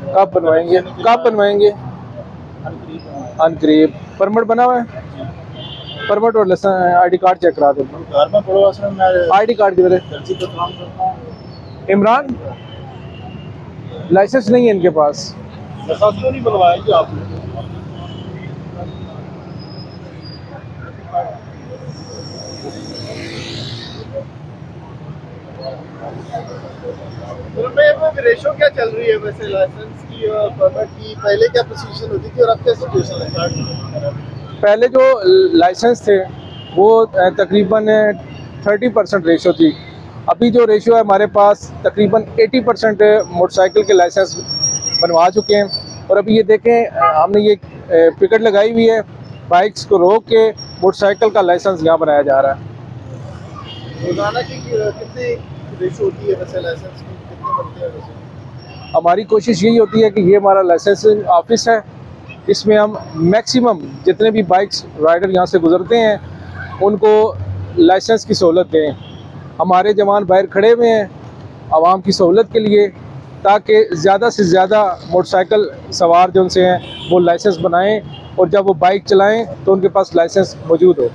कब बनवाएंगे, कब बनवाएंगे? अनकरीब। परमिट बना हुआ है? परमिट और लाइसेंस आईडी कार्ड चेक करा दो। घर में पड़ो असल में मैं आईडी कार्ड किधर है? दर्जी पे काम करता हूँ। इमरान, लाइसेंस नहीं है इनके पास। लाइसेंस क्यों नहीं बनवाया जी आपने? रेशो क्या चल रही है वैसे लाइसेंस की और परमिट की? पहले क्या पोजीशन होती थी और अब क्या सिचुएशन है? पहले जो लाइसेंस थे वो तकरीबन 30% रेशो थी। अभी जो रेशो है हमारे पास तकरीबन 80% मोटरसाइकिल के लाइसेंस बनवा चुके हैं। और अभी ये देखें हमने ये पिकेट लगाई हुई है, बाइक्स को रोक के मोटरसाइकिल का लाइसेंस यहाँ बनाया जा रहा है। रोजाना की कितनी रेशो होती है वैसे लाइसेंस की, कितने बनते हैं वैसे? हमारी कोशिश यही होती है कि ये हमारा लाइसेंसिंग ऑफिस है, इसमें हम मैक्सिमम जितने भी बाइक्स राइडर यहाँ से गुजरते हैं उनको लाइसेंस की सहूलत दें। हमारे जवान बाहर खड़े हुए हैं आवाम की सहूलत के लिए, ताकि ज़्यादा से ज़्यादा मोटरसाइकिल सवार जो उनसे हैं वो लाइसेंस बनाएं और जब वो बाइक चलाएं तो उनके पास लाइसेंस मौजूद हो।